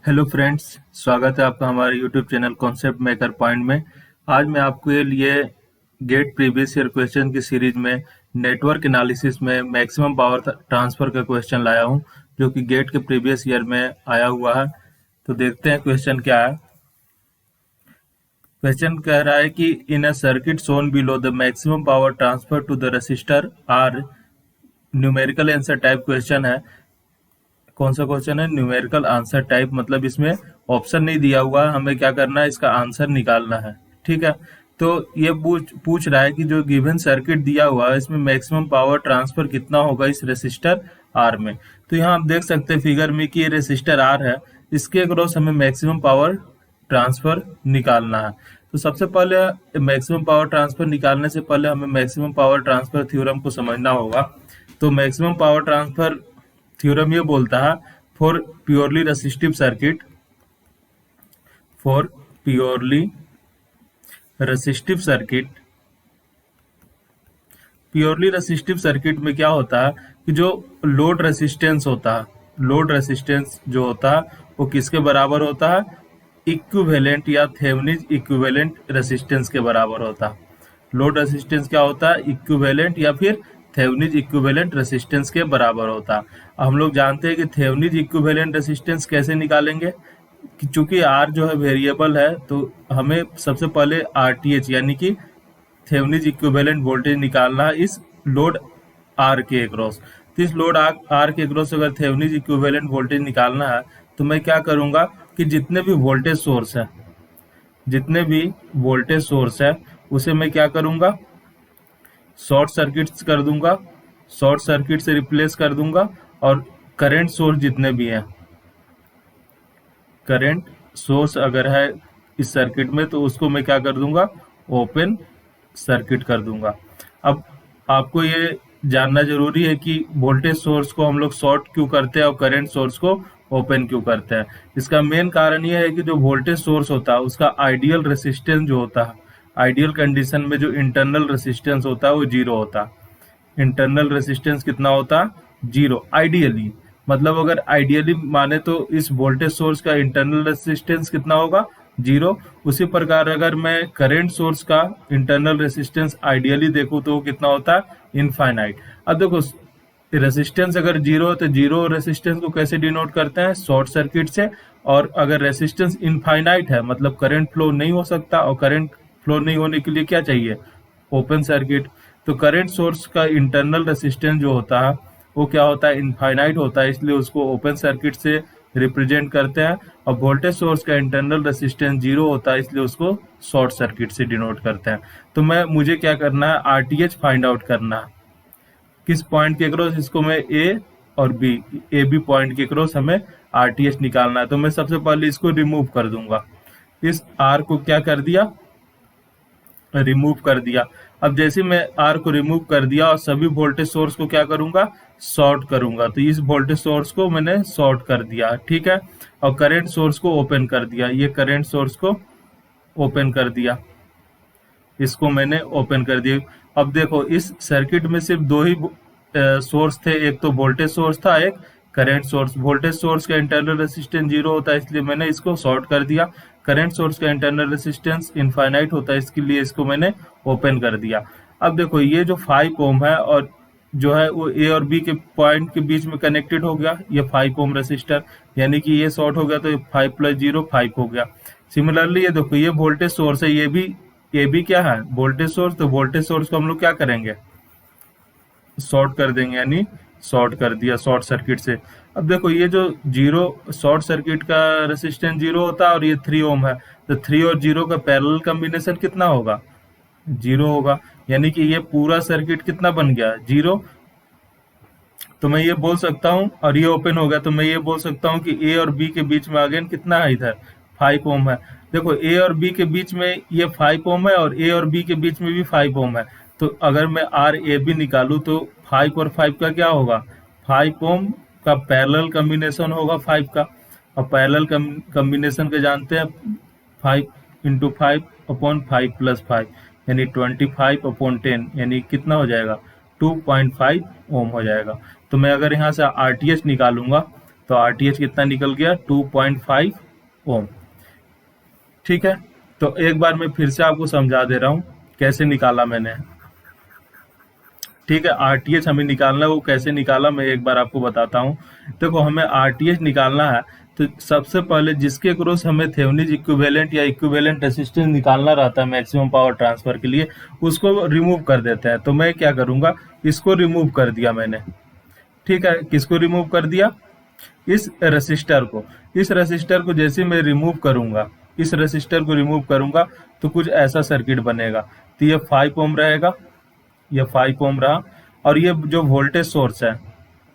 Hello friends, स्वागत है आपका हमारे YouTube channel concept maker point में। आज मैं आपके लिए गेट प्रीवियस ईयर क्वेश्चन की सीरीज में नेटवर्क एनालिसिस में मैक्सिमम पावर ट्रांसफर का क्वेश्चन लाया हूं, जो कि गेट के प्रीवियस ईयर में आया हुआ है। तो देखते हैं क्वेश्चन क्या है। क्वेश्चन कह रहा है कि in a circuit shown below the maximum power transfer to the register R numerical answer type question है। कौन सा क्वेश्चन है? न्यूमेरिकल आंसर टाइप, मतलब इसमें ऑप्शन नहीं दिया हुआ है, हमें क्या करना है, इसका आंसर निकालना है। ठीक है, तो ये पूछ रहा है कि जो गिवन सर्किट दिया हुआ है इसमें मैक्सिमम पावर ट्रांसफर कितना होगा इस रेसिस्टर आर में। तो यहाँ आप देख सकते हैं फिगर में कि ये रेसिस्टर आर है, इसके अक्रॉस हमें मैक्सिमम पावर ट्रांसफर निकालना है। तो सबसे पहले मैक्सिमम पावर ट्रांसफर निकालने से पहले हमें मैक्सिमम पावर ट्रांसफर थ्योरम को समझना होगा। तो मैक्सिमम पावर ट्रांसफर थ्योरम ये बोलता है for purely resistive circuit, for purely resistive circuit, purely resistive circuit में क्या होता है कि जो लोड रेसिस्टेंस होता है, लोड रेसिस्टेंस जो होता है वो किसके बराबर होता है? इक्विवेलेंट या थेवेनिन इक्विवेलेंट रेसिस्टेंस के बराबर होता है। लोड रेसिस्टेंस क्या होता है? इक्विवेलेंट या फिर थेवेनिन इक्विवेलेंट रेसिस्टेंस के बराबर होता है। हम लोग जानते हैं कि थेवेनिन इक्विवेलेंट रेसिस्टेंस कैसे निकालेंगे कि चूंकि आर जो है वेरिएबल है, तो हमें सबसे पहले आरटीएच यानी कि थेवेनिन इक्विवेलेंट वोल्टेज निकालना है इस लोड आर के अक्रॉस। तो इस लोड आर के अक्रॉस अगर थेवेनिन इक्विवेलेंट वोल्टेज निकालना है तो मैं क्या करूंगा कि जितने भी वोल्टेज सोर्स है, जितने भी वोल्टेज सोर्स है उसे मैं क्या करूंगा, शॉर्ट सर्किट कर दूंगा, शॉर्ट सर्किट से रिप्लेस कर दूंगा। और करंट सोर्स जितने भी हैं, करंट सोर्स अगर है इस सर्किट में तो उसको मैं क्या कर दूंगा, ओपन सर्किट कर दूंगा। अब आपको ये जानना जरूरी है कि वोल्टेज सोर्स को हम लोग शॉर्ट क्यों करते हैं और करंट सोर्स को ओपन क्यों करते हैं। इसका मेन कारण यह है कि जो वोल्टेज सोर्स होता है उसका आइडियल रेसिस्टेंस जो होता है, आइडियल कंडीशन में जो इंटरनल रेसिस्टेंस होता है वो जीरो होता है। इंटरनल रेसिस्टेंस कितना होता है? Zero ideally. मतलब अगर आइडियली माने तो इस वोल्टेज सोर्स का इंटरनल रेसिस्टेंस कितना होगा? जीरो। उसी प्रकार अगर मैं करंट सोर्स का इंटरनल रेसिस्टेंस आइडियली देखूं तो कितना होता है? इनफाइनाइट। अब देखो रेसिस्टेंस अगर जीरो है तो जीरो रेसिस्टेंस को कैसे डिनोट करते हैं? शॉर्ट सर्किट से। और अगर रेसिस्टेंस इनफाइनाइट है मतलब करंट फ्लो नहीं हो सकता, और करंट फ्लो नहीं होने के लिए क्या चाहिए? Open circuit. तो करंट सोर्स का इंटरनल रेसिस्टेंस जो होता है वो क्या होता है? इनफाइनाइट होता है, इसलिए उसको ओपन सर्किट से रिप्रेजेंट करते हैं। और वोल्टेज सोर्स का इंटरनल रेसिस्टेंस जीरो होता है, इसलिए उसको शॉर्ट सर्किट से डिनोट करते हैं। तो मुझे क्या करना है? आरटीएच फाइंड आउट करना है। किस पॉइंट के क्रॉस? इसको मैं ए और बी, ए बी पॉइंट के क्रॉस हमें आरटीएच निकालना है। तो मैं सबसे पहले इसको रिमूव कर दूंगा, इस आर को क्या कर दिया? रिमूव कर दिया। अब जैसे मैं आर को रिमूव कर दिया और सभी वोल्टेज सोर्स को क्या करूंगा? शॉर्ट करूंगा। तो इस वोल्टेज सोर्स को मैंने शॉर्ट कर दिया, ठीक है। और करंट सोर्स को ओपन कर दिया, ये करंट सोर्स को ओपन कर दिया, इसको मैंने ओपन कर दिया। अब देखो इस सर्किट में सिर्फ दो ही सोर्स थे, एक तो वोल्टेज सोर्स था, एक करंट सोर्स। वोल्टेज सोर्स का इंटरनल रेसिस्टेंस जीरो होता है, इसलिए मैंने इसको शॉर्ट कर दिया। करंट सोर्स का इंटरनल रेसिस्टेंस इनफाइनाइट होता है, इसके लिए इसको मैंने ओपन कर दिया। अब देखो ये जो 5 ओम है और जो है वो ए और बी के पॉइंट के बीच में कनेक्टेड हो गया, ये 5 ओम रेसिस्टर, यानी कि ये शॉर्ट हो गया तो 5 + 0 5 हो गया। सिमिलरली ये देखो ये वोल्टेज सोर्स है, ये भी क्या है? Voltage source. तो वोल्टेज सोर्स को हम लोग क्या करेंगे? शॉर्ट कर देंगे, यानी शॉर्ट कर दिया शॉर्ट सर्किट से। अब देखो ये जो जीरो, शॉर्ट सर्किट का रेसिस्टेंस जीरो होता है और ये 3 ओम है, तो 3 और 0 का पैरेलल कॉम्बिनेशन कितना होगा? जीरो होगा। यानी कि ये पूरा सर्किट कितना बन गया? जीरो। तो मैं ये बोल सकता हूँ, और ये ओपन हो गया, तो मैं ये बोल सकता हूँ कि ए और बी के बीच में अगेन कितना है? इधर 5 ओम है। देखो ए और बी के बीच में ये 5 ओम है और ए और बी के बीच में भी 5 ओम है। तो अगर मैं आर ए बी निकालूं तो 5 और 5 का क्या होगा? 5 ओम का पैरेलल कॉम्बिनेशन होगा 5 का। और पैरेलल कॉम्बिनेशन के जानते हैं 5 × 5 / 5 + 5 यानी 25/10, यानी कितना हो जाएगा? 2.5 ओम हो जाएगा। तो मैं अगर यहाँ से आरटीएच निकालूंगा तो आरटीएच कितना निकल गया, 2.5 ओम। ठीक है, तो एक बार मैं फिर से आपको समझा दे रहा हूँ कैसे निकाला मैंने। ठीक है, आरटीएच हमें निकालना है, वो कैसे निकाला मैं एक बार आपको बताता हूँ। देखो, हमें आरटीएच निकालना है तो सबसे पहले जिसके क्रॉस हमें थेवेनिन इक्विवेलेंट या इक्विवेलेंट रेसिस्टेंस निकालना रहता है मैक्सिमम पावर ट्रांसफर के लिए, उसको रिमूव कर देते हैं। तो मैं क्या करूंगा, इसको रिमूव कर दिया मैंने। ठीक है, किसको रिमूव कर दिया, इस रेसिस्टर को। इस रेसिस्टर को जैसे मैं रिमूव करूंगा, इस रेसिस्टर को रिमूव करूंगा तो कुछ ऐसा सर्किट बनेगा। तो ये 5 ओम रहेगा, ये 5 ओम रहा, और ये जो वोल्टेज सोर्स है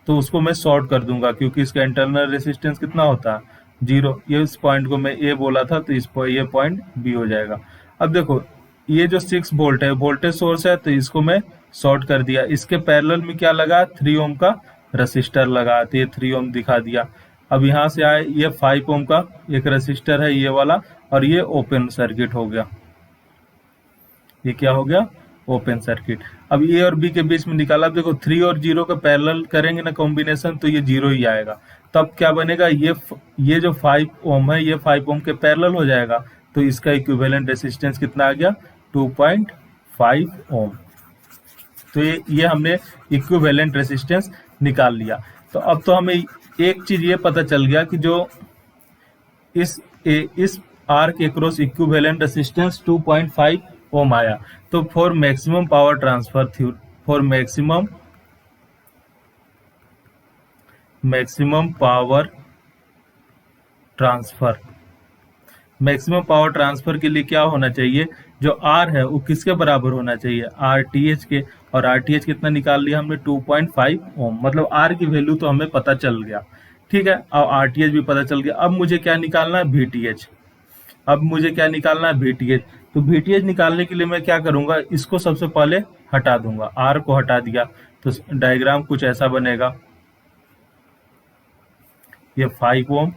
तो उसको मैं शॉर्ट कर दूंगा क्योंकि इसका इंटरनल रेसिस्टेंस कितना होता है, 0। ये इस पॉइंट को मैं ए बोला था तो ये पॉइंट बी हो जाएगा। अब देखो, ये जो 6 वोल्ट है वोल्टेज सोर्स है तो इसको मैं शॉर्ट कर दिया। इसके पैरेलल में क्या लगा, 3 ओम का रसिस्टर लगा, तो ये 3 ओम दिखा दिया। अब यहाँ से आए, ये 5 ओम का एक रसिस्टर है ये वाला, और ये ओपन सर्किट हो गया। ये क्या हो गया, ओपन सर्किट। अब ए और बी के बीच में निकाला, देखो 3 और 0 का पैरेलल करेंगे ना कॉम्बिनेशन तो ये 0 ही आएगा। तब क्या बनेगा, ये जो 5 ओम है ये 5 ओम के पैरेलल हो जाएगा, तो इसका इक्विवेलेंट रेसिस्टेंस कितना आ गया, 2.5 ओम। तो ये हमने इक्विवेलेंट रेसिस्टेंस निकाल लिया। तो अब तो हमें एक चीज ये पता चल गया कि जो इस आर के क्रॉस इक्विवेलेंट रेसिस्टेंस 2.5 ओम आया। तो for maximum power transfer theory, for maximum power transfer, maximum power transfer के लिए क्या होना चाहिए, जो आर है वो किसके बराबर होना चाहिए, आरटीएच के। और आरटीएच कितना निकाल लिया हमने, 2.5 ओम। मतलब आर की वैल्यू तो हमें पता चल गया। ठीक है, और आरटीएच भी पता चल गया। अब मुझे क्या निकालना है, वीटीएच। अब मुझे क्या निकालना है, वीटीएच। तो वीटीएच निकालने के लिए मैं क्या करूंगा, इसको सबसे पहले हटा दूंगा, आर को हटा दिया तो डायग्राम कुछ ऐसा बनेगा। ये 5 ओम,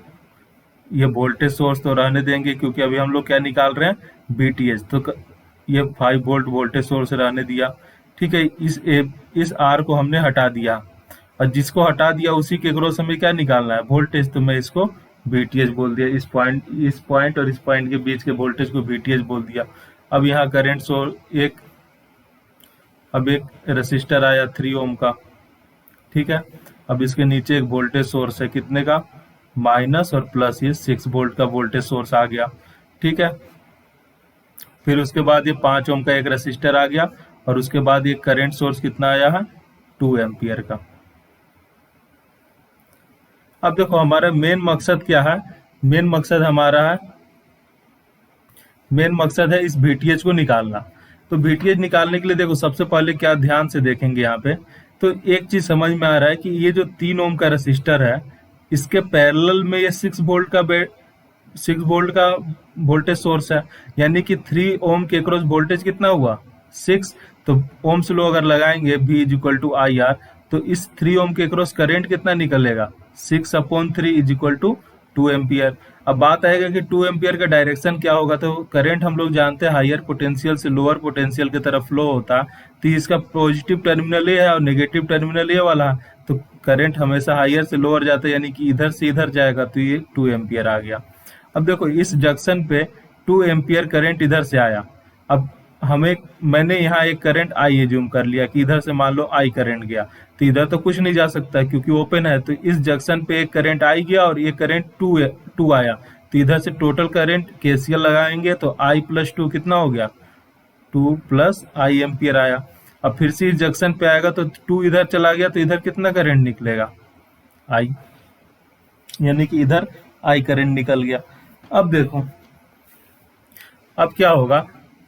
ये वोल्टेज सोर्स तो रहने देंगे क्योंकि अभी हम लोग क्या निकाल रहे हैं, वीटीएच। तो ये 5 वोल्ट वोल्टेज सोर्स रहने दिया। ठीक है, इस आर को हमने हटा दिया, और जिसको हटा दिया उसी के क्रॉस हमें क्या निकालना है, वोल्टेज। तो मैं इसको वीटीएच बोल दिया, इस पॉइंट और इस पॉइंट के बीच के वोल्टेज को वीटीएच बोल दिया। अब यहाँ करंट सोर्स अब एक रेसिस्टर आया 3 ओम का। ठीक है, अब इसके नीचे एक वोल्टेज सोर्स है कितने का, माइनस और प्लस, ये 6 वोल्ट का वोल्टेज सोर्स आ गया। ठीक है, फिर उसके बाद ये 5 ओम का एक रेसिस्टर आ गया, और उसके बाद ये करंट सोर्स कितना आया है, 2 एम्पियर का। अब देखो, हमारा मेन मकसद क्या है, मेन मकसद है इस वीटीएच को निकालना। तो वीटीएच निकालने के लिए देखो, सबसे पहले क्या ध्यान से देखेंगे यहाँ पे, तो एक चीज समझ में आ रहा है कि ये जो 3 ओम का रेसिस्टर है, इसके पैरेलल में ये 6 वोल्ट का वोल्टेज सोर्स है, यानी कि 3 ओम के क्रॉस वोल्टेज कितना हुआ, 6। तो ओम्स लॉ अगर लगाएंगे V = IR, तो इस 3 ओम के क्रॉस करंट कितना निकलेगा, 6/3 = 2 एम्पियर। अब बात आएगा कि 2 एम्पियर का डायरेक्शन क्या होगा, तो करंट हम लोग जानते हैं हायर पोटेंशियल से लोअर पोटेंशियल की तरफ फ्लो होता है। तो इसका पॉजिटिव टर्मिनल ये है और नेगेटिव टर्मिनल ये वाला है, तो करंट हमेशा हायर से लोअर जाता है, यानी कि इधर से इधर जाएगा, तो ये 2 एम्पियर आ गया। अब देखो, इस जंक्शन पे 2 एम्पियर करंट इधर से आया। अब मैंने यहाँ एक करंट आई एज्यूम कर लिया कि इधर से मान लो आई करंट गया, तो इधर तो कुछ नहीं जा सकता क्योंकि ओपन है। तो इस जंक्शन पे एक करंट आई गया और ये करंट 2 आया, तो इधर से टोटल करंट केसीएल लगाएंगे तो I + 2 कितना हो गया, 2 + I एम्पियर आया। अब फिर से इस जंक्शन पे आएगा तो 2 इधर चला गया, तो इधर कितना करंट निकलेगा, I, यानी कि इधर I करंट निकल गया। अब देखो, अब क्या होगा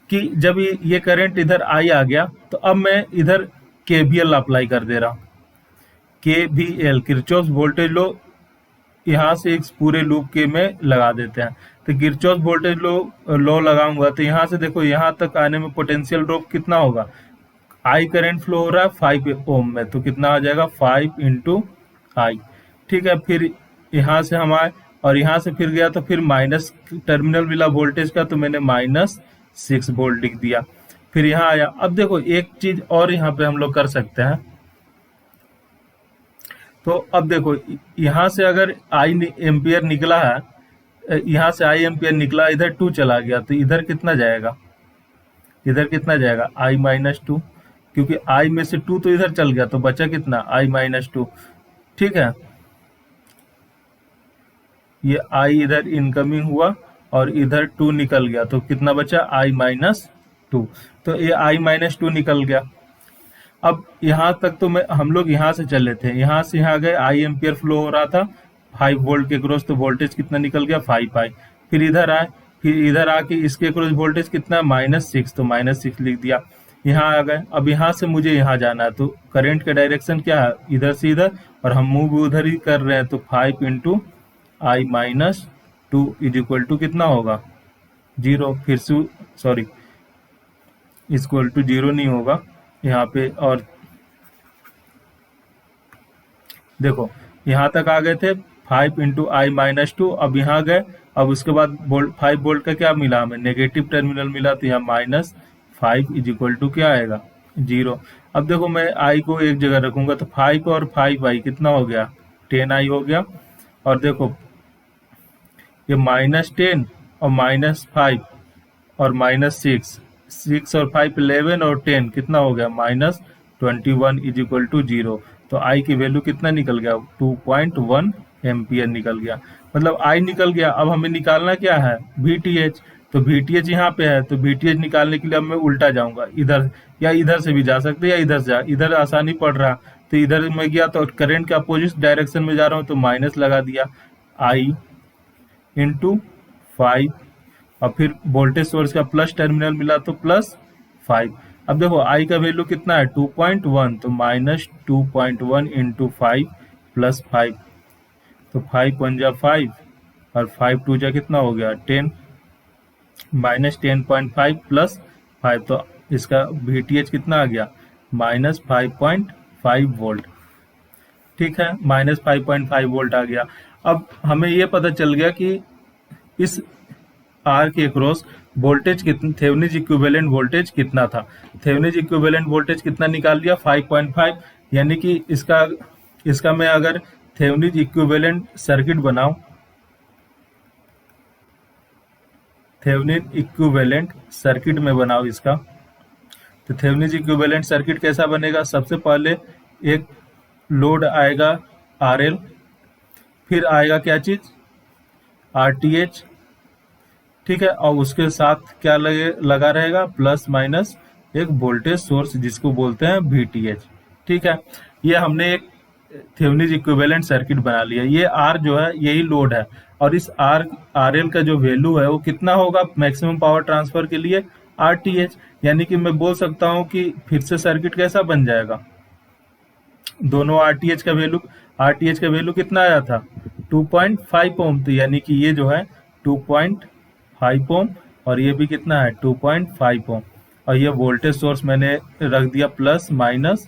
कि जब ये करंट इधर आई आ गया, तो अब मैं इधर केवीएल अप्लाई कर दे रहा हूं। केवीएल, किरचॉफ वोल्टेज लॉ, यहाँ से इस पूरे लूप के में लगा देते हैं। तो किरचॉफ वोल्टेज लॉ लगाऊंगा तो यहाँ से देखो, यहाँ तक आने में पोटेंशियल ड्रॉप कितना होगा, आई करंट फ्लो हो रहा है 5 ओम में, तो कितना आ जाएगा, 5 × I। ठीक है, फिर यहाँ से हम आए और यहाँ से फिर गया तो फिर माइनस टर्मिनल मिला वोल्टेज का, तो मैंने -6 वोल्ट लिख दिया। फिर यहाँ आया। अब देखो, एक चीज और यहाँ पे हम लोग कर सकते हैं, तो अब देखो यहाँ से अगर आई एम्पियर निकला है, यहाँ से आई एम्पियर निकला, इधर 2 चला गया, तो इधर कितना जाएगा, इधर कितना जाएगा I-2, क्योंकि आई में से 2 तो इधर चल गया, तो बचा कितना I-2। ठीक है, ये आई इधर इनकमिंग हुआ और इधर 2 निकल गया, तो कितना बचा I-2। तो ये I-2 निकल गया। अब यहाँ तक तो हम लोग यहाँ से चले थे, यहाँ से यहाँ गए, आई एम्पियर फ्लो हो रहा था 5 वोल्ट के क्रॉस, तो वोल्टेज कितना निकल गया 5 आई। फिर इधर आए, फिर इधर आके इसके क्रॉस वोल्टेज कितना -6, तो -6 लिख दिया। यहाँ आ गए, अब यहाँ से मुझे यहाँ जाना है, तो करंट का डायरेक्शन क्या है, इधर से इधर, और हम मूव उधर ही कर रहे हैं, तो 5 into I-2 is equal to कितना होगा 0। फिर से सॉरी, इक्वल टू 0 नहीं होगा यहाँ पे। और देखो यहाँ तक आ गए थे 5 इंटू I-2, अब यहाँ गए, अब उसके बाद 5 वोल्ट का क्या मिला हमें, नेगेटिव टर्मिनल मिला, तो यहाँ -5 इज इक्वल टू क्या आएगा 0। अब देखो मैं I को एक जगह रखूंगा, तो 5 और 5i कितना हो गया 10i हो गया। और देखो ये -10 और -5 और -6, 6 और 5 11 और 10 कितना हो गया -21 इज इक्वल टू 0। तो आई की वैल्यू कितना निकल गया 2.1 एम्पियर निकल गया, मतलब आई निकल गया। अब हमें निकालना क्या है VTH, तो VTH यहाँ पे है, तो VTH निकालने के लिए अब मैं उल्टा जाऊंगा इधर, या इधर से भी जा सकते या इधर से, इधर आसानी पड़ रहा, तो इधर में गया तो करंट के अपोजिट डायरेक्शन में जा रहा हूँ, तो माइनस लगा दिया I इंटू 5, और फिर वोल्टेज सोर्स का प्लस टर्मिनल मिला तो +5। अब देखो आई का वैल्यू कितना है 2.1, तो -2.1 इंटू 5 +5, तो 5 1 जा 5 और 5 2 जा कितना हो गया 10, -10.5 +5, तो इसका VTH कितना आ गया -5.5 वोल्ट। ठीक है, -5.5 वोल्ट आ गया। अब हमें ये पता चल गया कि इस आर के अक्रॉस वोल्टेज कितना, थेवेनिन इक्विवेलेंट वोल्टेज कितना था। थेवेनिन इक्विवेलेंट वोल्टेज कितना निकाल लिया 5.5, यानी कि इसका मैं अगर थेवेनिन इक्विवेलेंट सर्किट बनाऊं, थेवेनिन इक्विवेलेंट सर्किट में बनाऊं इसका, तो थेवेनिन इक्विवेलेंट सर्किट कैसा बनेगा, सबसे पहले एक लोड आएगा RL, फिर आएगा क्या चीज RTH, ठीक है, और उसके साथ क्या लगा रहेगा प्लस माइनस एक वोल्टेज सोर्स जिसको बोलते हैं VTH। ठीक है, ये हमने एक थेवेनिन इक्विवेलेंट सर्किट बना लिया। ये R जो है यही लोड है, और इस RL का जो वैल्यू है वो कितना होगा मैक्सिमम पावर ट्रांसफर के लिए RTH, यानी कि मैं बोल सकता हूं कि फिर से सर्किट कैसा बन जाएगा, दोनों RTH का वैल्यू कितना आया था 2.5 ओम, तो यानी कि ये जो है 2.5 ओम और ये भी कितना है 2.5 ओम, और ये वोल्टेज सोर्स मैंने रख दिया प्लस माइनस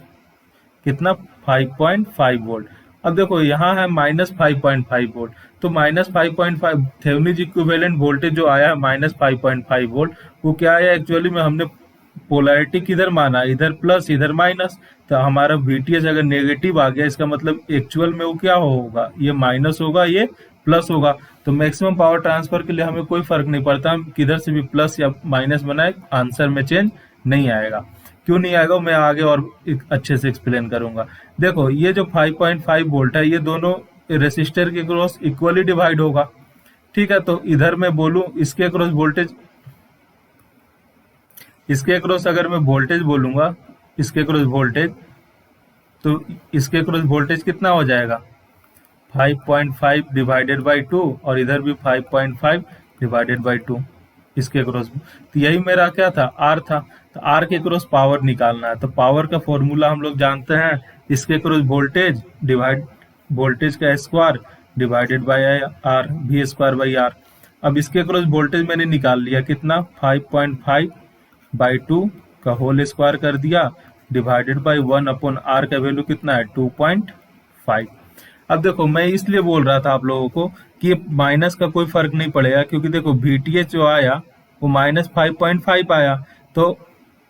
कितना 5.5 वोल्ट। अब देखो यहाँ है -5.5 वोल्ट, तो -5.5 थेवेनिन इक्विवेलेंट वोल्टेज जो आया है -5.5 वोल्ट, वो क्या आया एक्चुअली में हमने पोलैरिटी किधर माना, इधर प्लस इधर माइनस, तो हमारा VTH अगर नेगेटिव आ गया इसका मतलब एक्चुअल में वो क्या होगा, ये माइनस होगा ये प्लस होगा। तो मैक्सिमम पावर ट्रांसफर के लिए हमें कोई फर्क नहीं पड़ता, हम किधर से भी प्लस या माइनस बनाए आंसर में चेंज नहीं आएगा। क्यों नहीं आएगा मैं आगे और अच्छे से एक्सप्लेन करूंगा। देखो ये जो 5.5 वोल्ट है ये दोनों रेसिस्टर के क्रॉस इक्वली डिवाइड होगा। ठीक है, तो इधर मैं बोलूं इसके क्रॉस वोल्टेज, इसके क्रॉस अगर मैं वोल्टेज बोलूंगा, इसके क्रॉस वोल्टेज, तो इसके क्रॉस वोल्टेज कितना हो जाएगा 5.5 डिवाइडेड बाई 2, और इधर भी 5.5 डिवाइडेड बाई 2 इसके क्रॉस। तो यही मेरा क्या था R था, तो R के क्रॉस पावर निकालना है, तो पावर का फॉर्मूला हम लोग जानते हैं, इसके क्रॉस वोल्टेज डिवाइड वोल्टेज का square divided by R, V² by R। अब इसके क्रॉस वोल्टेज मैंने निकाल लिया कितना 5.5 बाई 2 का होल स्क्वायर कर दिया डिवाइडेड बाई 1/R का वैल्यू कितना है 2.5। अब देखो मैं इसलिए बोल रहा था आप लोगों को कि माइनस का कोई फर्क नहीं पड़ेगा, क्योंकि देखो VTH जो आया वो -5.5 आया, तो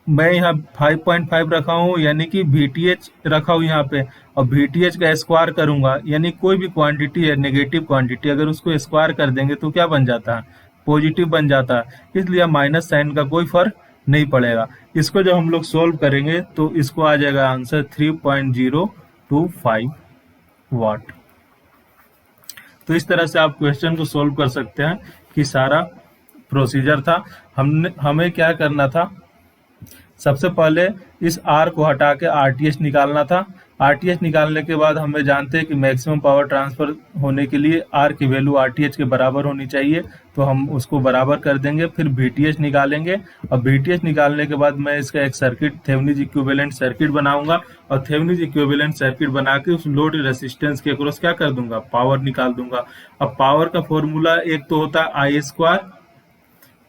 मैं यहाँ 5.5 रखा हूँ, यानी कि VTH रखा हूँ यहाँ पे, और VTH का स्क्वायर करूंगा, यानी कोई भी क्वांटिटी है नेगेटिव क्वांटिटी, अगर उसको स्क्वायर कर देंगे तो क्या बन जाता है, पॉजिटिव बन जाता है, इसलिए माइनस साइन का कोई फर्क नहीं पड़ेगा। इसको जब हम लोग सोल्व करेंगे तो इसको आ जाएगा आंसर 3.025 वाट। तो इस तरह से आप क्वेश्चन को सोल्व कर सकते हैं कि सारा प्रोसीजर था। हमें क्या करना था, सबसे पहले इस आर को हटा के आरटीएच निकालना था। आरटीएच निकालने के बाद हमें जानते हैं कि मैक्सिमम पावर ट्रांसफर होने के लिए आर की वैल्यू आरटीएच के बराबर होनी चाहिए, तो हम उसको बराबर कर देंगे। फिर वीटीएच निकालेंगे, और वीटीएच निकालने के बाद मैं इसका एक सर्किट थेवेनिन इक्विवेलेंट सर्किट बनाऊंगा, और थेवेनिन इक्विवेलेंट सर्किट बना के उस लोड रेसिस्टेंस के अक्रॉस क्या कर दूंगा, पावर निकाल दूंगा। अब पावर का फॉर्मूला एक तो होता है आई स्क्वायर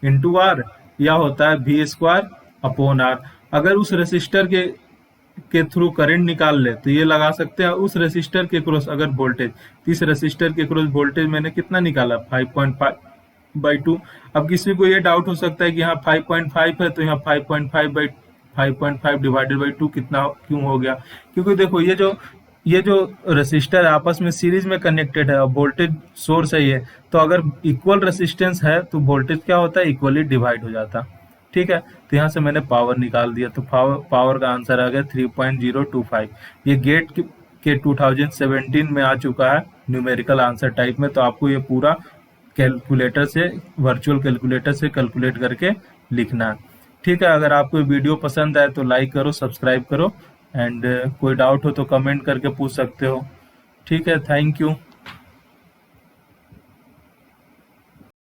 इंटू आर, या होता है वी स्क्वायर अपॉन आर। अगर उस रेसिस्टर के थ्रू करंट निकाल ले तो ये लगा सकते हैं उस रेसिस्टर के क्रॉस अगर वोल्टेज, इस रेसिस्टर के क्रॉस वोल्टेज मैंने कितना निकाला 5.5/2। अब किसी को ये डाउट हो सकता है कि यहाँ 5.5 है तो यहाँ 5.5 डिवाइडेड बाई 2 कितना क्यों हो गया, क्योंकि देखो ये जो रेसिस्टर आपस में सीरीज में कनेक्टेड है और वोल्टेज सोर्स है ये, तो अगर इक्वल रेसिस्टेंस है तो वोल्टेज क्या होता है, इक्वली डिवाइड हो जाता। ठीक है, तो यहाँ से मैंने पावर निकाल दिया, तो पावर का आंसर आ गया 3.025। ये गेट के 2017 में आ चुका है न्यूमेरिकल आंसर टाइप में, तो आपको ये पूरा कैलकुलेटर से, वर्चुअल कैलकुलेटर से कैलकुलेट करके लिखना है। ठीक है, अगर आपको वीडियो पसंद आए तो लाइक करो, सब्सक्राइब करो, एंड कोई डाउट हो तो कमेंट करके पूछ सकते हो। ठीक है, थैंक यू।